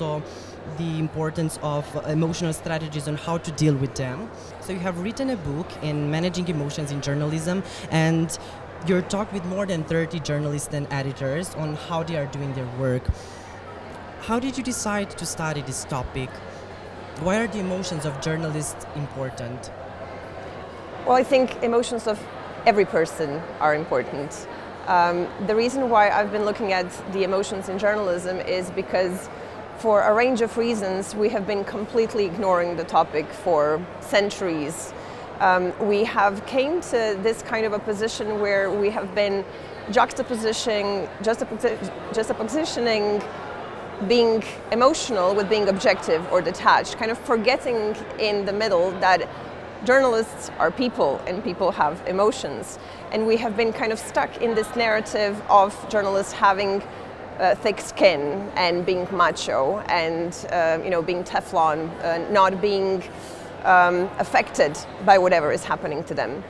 also the importance of emotional strategies and how to deal with them. So you have written a book in managing emotions in journalism, and you're talked with more than 30 journalists and editors on how they are doing their work. How did you decide to study this topic? Why are the emotions of journalists important? Well, I think emotions of every person are important. The reason why I've been looking at the emotions in journalism is because for a range of reasons we have been completely ignoring the topic for centuries. We have came to this kind of a position where we have been juxtapositioning being emotional with being objective or detached, kind of forgetting in the middle that journalists are people and people have emotions. And we have been kind of stuck in this narrative of journalists having thick skin and being macho and being Teflon, not being affected by whatever is happening to them.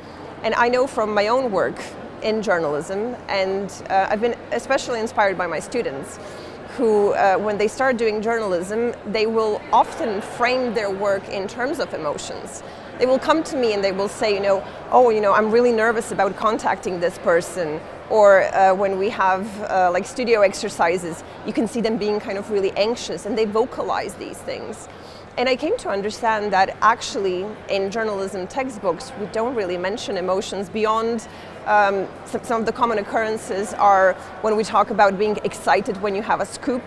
And I know from my own work in journalism, and I've been especially inspired by my students, who, when they start doing journalism, they will often frame their work in terms of emotions. They will come to me and they will say, I'm really nervous about contacting this person. Or when we have like studio exercises, you can see them being kind of really anxious, and they vocalize these things. And I came to understand that actually in journalism textbooks, we don't really mention emotions beyond some of the common occurrences are when we talk about being excited when you have a scoop,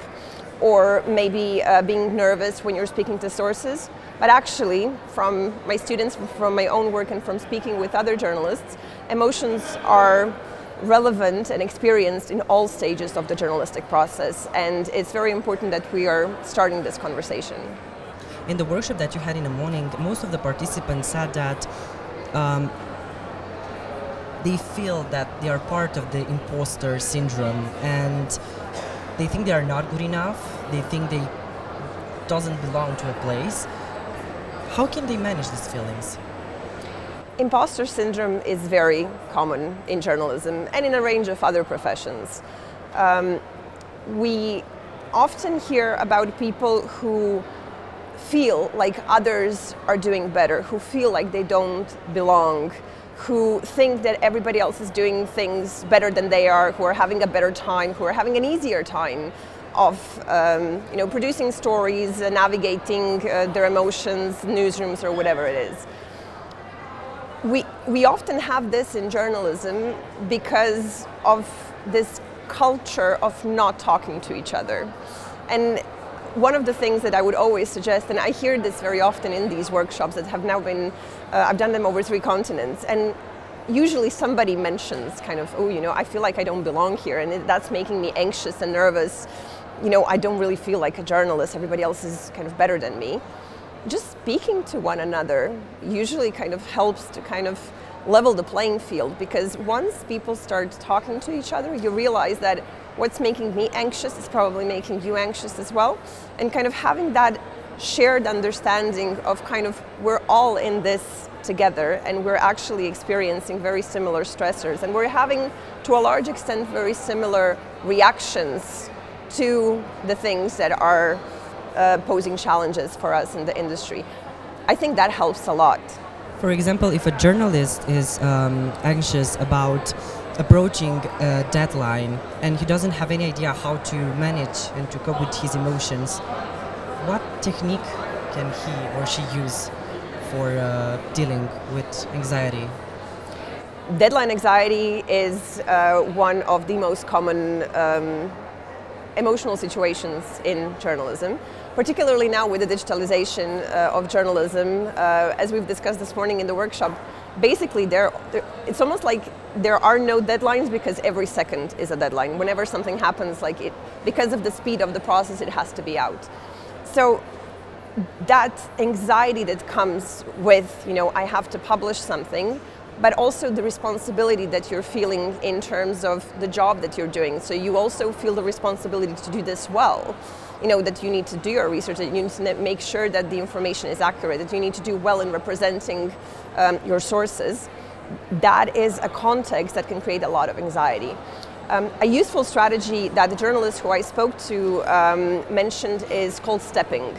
or maybe being nervous when you're speaking to sources. But actually, from my students, from my own work and from speaking with other journalists, emotions are relevant and experienced in all stages of the journalistic process. And it's very important that we are starting this conversation. In the workshop that you had in the morning, most of the participants said that they feel that they are part of the imposter syndrome, and they think they are not good enough, they think they doesn't belong to a place. How can they manage these feelings? Imposter syndrome is very common in journalism and in a range of other professions. We often hear about people who feel like others are doing better, who feel like they don't belong, who think that everybody else is doing things better than they are, who are having a better time, who are having an easier time of producing stories, navigating their emotions, newsrooms, or whatever it is. We often have this in journalism because of this culture of not talking to each other. And one of the things that I would always suggest, and I hear this very often in these workshops that have now been, I've done them over 3 continents, and usually somebody mentions kind of, I feel like I don't belong here, and that's making me anxious and nervous. I don't really feel like a journalist, everybody else is kind of better than me. Just speaking to one another usually kind of helps to kind of level the playing field, because once people start talking to each other, you realize that what's making me anxious is probably making you anxious as well. And kind of having that shared understanding of kind of we're all in this together and we're actually experiencing very similar stressors, and we're having to a large extent very similar reactions to the things that are posing challenges for us in the industry. I think that helps a lot. For example, if a journalist is anxious about approaching a deadline and he doesn't have any idea how to manage and to cope with his emotions, what technique can he or she use for dealing with anxiety? Deadline anxiety is one of the most common emotional situations in journalism, particularly now with the digitalization of journalism. As we've discussed this morning in the workshop, basically it's almost like there are no deadlines, because every second is a deadline. Whenever something happens, because of the speed of the process, it has to be out. So that anxiety that comes with, I have to publish something, but also the responsibility that you're feeling in terms of the job that you're doing. So you also feel the responsibility to do this well. That you need to do your research, that you need to make sure that the information is accurate, that you need to do well in representing your sources. That is a context that can create a lot of anxiety. A useful strategy that the journalist who I spoke to mentioned is called stepping.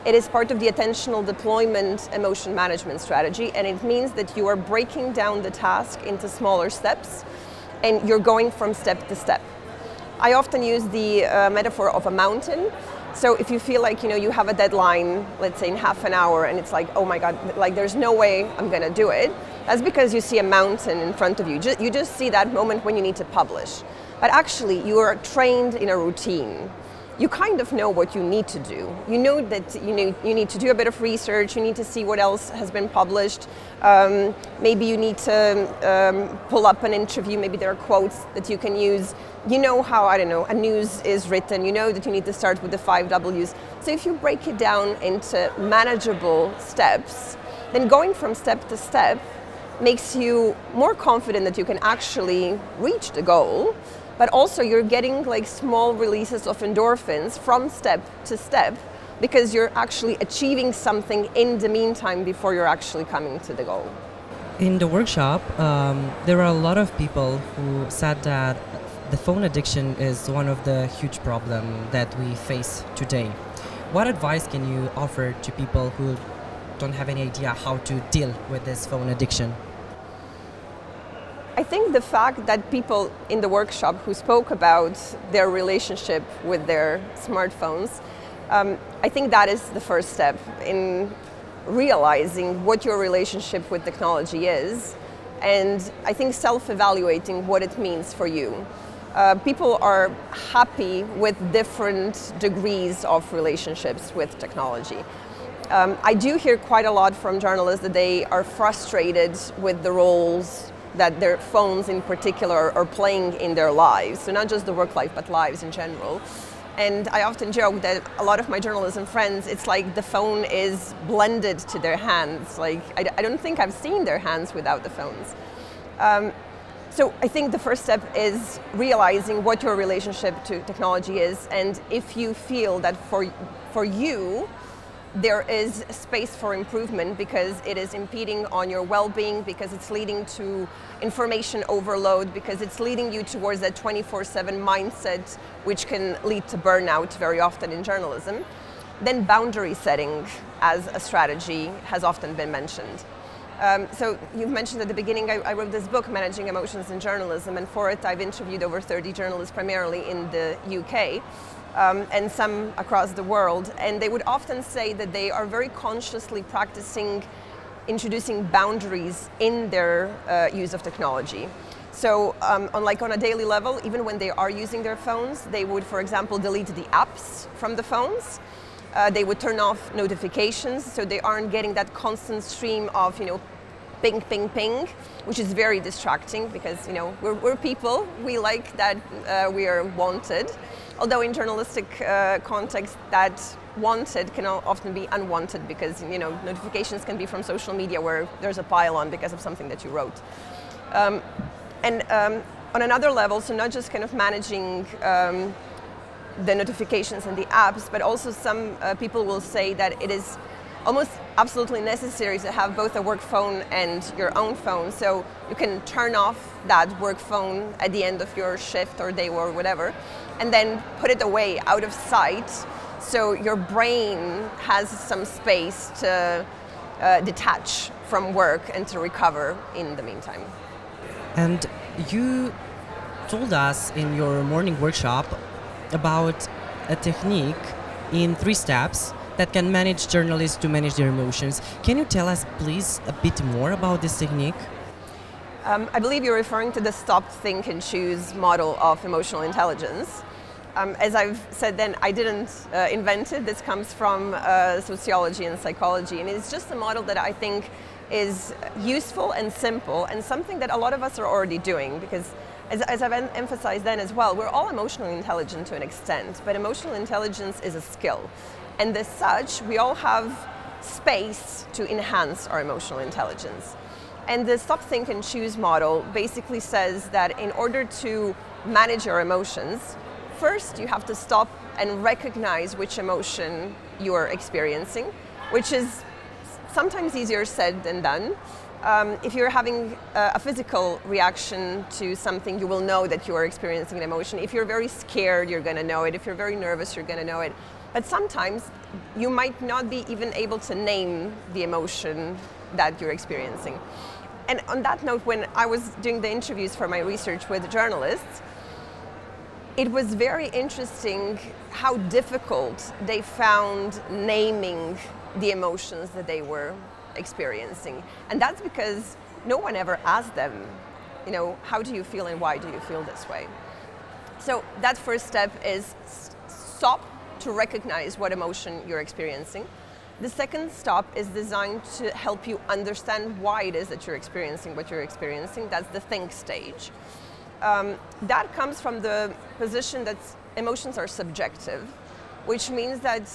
It is part of the attentional deployment emotion management strategy, and it means that you are breaking down the task into smaller steps and you're going from step to step. I often use the metaphor of a mountain. So if you feel like you have a deadline, let's say in half an hour, and it's like, oh my God, like there's no way I'm gonna do it, that's because you see a mountain in front of you. You just see that moment when you need to publish. But actually, you are trained in a routine. You kind of know what you need to do. You know that you need to do a bit of research, you need to see what else has been published. Maybe you need to pull up an interview, maybe there are quotes that you can use. You know how, I don't know, a news is written, you know that you need to start with the 5 W's. So if you break it down into manageable steps, then going from step to step makes you more confident that you can actually reach the goal, but also you're getting like small releases of endorphins from step to step because you're actually achieving something in the meantime before you're actually coming to the goal. In the workshop, there are a lot of people who said that the phone addiction is one of the huge problems that we face today. What advice can you offer to people who don't have any idea how to deal with this phone addiction? I think the fact that people in the workshop who spoke about their relationship with their smartphones, I think that is the first step in realizing what your relationship with technology is, and I think self-evaluating what it means for you. People are happy with different degrees of relationships with technology. I do hear quite a lot from journalists that they are frustrated with the roles that their phones in particular are playing in their lives. So not just the work life, but lives in general. And I often joke that a lot of my journalism friends, it's like the phone is blended to their hands. Like, I don't think I've seen their hands without the phones. So I think the first step is realizing what your relationship to technology is, and if you feel that for you, there is space for improvement because it is impeding on your well-being, because it's leading to information overload, because it's leading you towards that 24/7 mindset, which can lead to burnout very often in journalism, then boundary setting as a strategy has often been mentioned. So you've mentioned at the beginning, I wrote this book, Managing Emotions in Journalism, and for it I've interviewed over 30 journalists, primarily in the UK. And some across the world, and they would often say that they are very consciously practicing introducing boundaries in their use of technology. So on a daily level, even when they are using their phones, they would, for example, delete the apps from the phones. They would turn off notifications, so they aren't getting that constant stream of, ping, ping, ping, which is very distracting because, we're people, we like that we are wanted. Although in journalistic context, that wanted can often be unwanted because, notifications can be from social media where there's a pile on because of something that you wrote. On another level, so not just kind of managing the notifications and the apps, but also some people will say that it is almost absolutely necessary to have both a work phone and your own phone. So you can turn off that work phone at the end of your shift or day or whatever, and then put it away out of sight so your brain has some space to detach from work and to recover in the meantime. And you told us in your morning workshop about a technique in 3 steps that can manage journalists to manage their emotions. Can you tell us, please, a bit more about this technique? I believe you're referring to the stop, think and choose model of emotional intelligence. As I've said then, I didn't invent it. This comes from sociology and psychology, and it's just a model that I think is useful and simple and something that a lot of us are already doing, because as I've emphasized then as well, we're all emotionally intelligent to an extent, but emotional intelligence is a skill. And as such, we all have space to enhance our emotional intelligence. And the stop, think and choose model basically says that in order to manage your emotions, first you have to stop and recognize which emotion you are experiencing, which is sometimes easier said than done. If you're having a physical reaction to something, you will know that you are experiencing an emotion. If you're very scared, you're going to know it. If you're very nervous, you're going to know it. But sometimes you might not be even able to name the emotion that you're experiencing. And on that note, when I was doing the interviews for my research with journalists, it was very interesting how difficult they found naming the emotions that they were experiencing. And that's because no one ever asked them, you know, how do you feel and why do you feel this way? So that first step is stop to recognize what emotion you're experiencing. The second stop is designed to help you understand why it is that you're experiencing what you're experiencing. That's the think stage. That comes from the position that emotions are subjective, which means that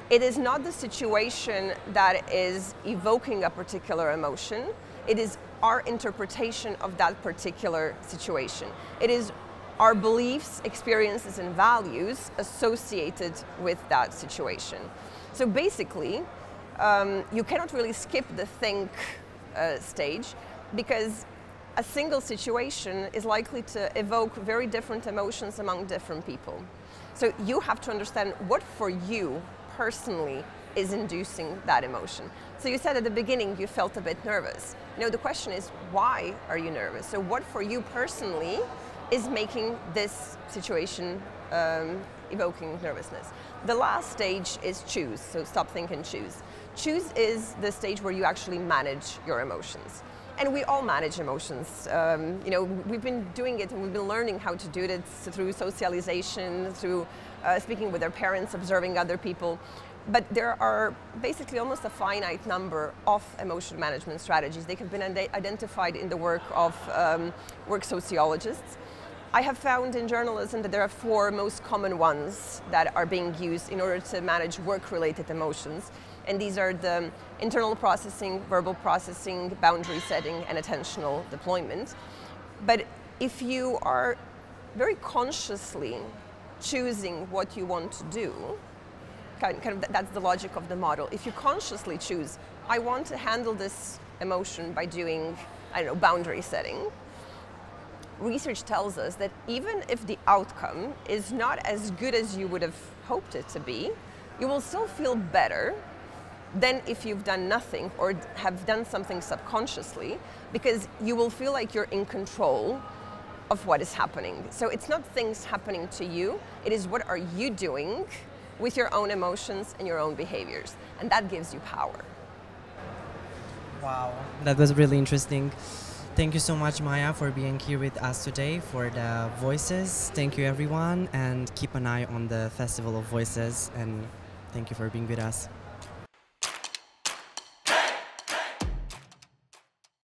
it is not the situation that is evoking a particular emotion. It is our interpretation of that particular situation. It is our beliefs, experiences, and values associated with that situation. So basically, you cannot really skip the think stage, because a single situation is likely to evoke very different emotions among different people. So you have to understand what for you personally is inducing that emotion. So you said at the beginning you felt a bit nervous. You know, the question is, why are you nervous? So what for you personally is making this situation evoking nervousness? The last stage is choose, so stop, think, and choose. Choose is the stage where you actually manage your emotions. And we all manage emotions. You know, we've been doing it and we've been learning how to do it through socialization, through speaking with our parents, observing other people. But there are basically almost a finite number of emotion management strategies. They have been identified in the work of work sociologists. I have found in journalism that there are 4 most common ones that are being used in order to manage work-related emotions. And these are the internal processing, verbal processing, boundary setting, and attentional deployment. But if you are very consciously choosing what you want to do, that's the logic of the model. If you consciously choose, I want to handle this emotion by doing, I don't know, boundary setting, research tells us that even if the outcome is not as good as you would have hoped it to be, you will still feel better than if you've done nothing or have done something subconsciously, because you will feel like you're in control of what is happening. So it's not things happening to you, it is what are you doing with your own emotions and your own behaviors. And that gives you power. Wow, that was really interesting. Thank you so much, Maja, for being here with us today for the Voices. Thank you, everyone, and keep an eye on the Festival of Voices, and thank you for being with us.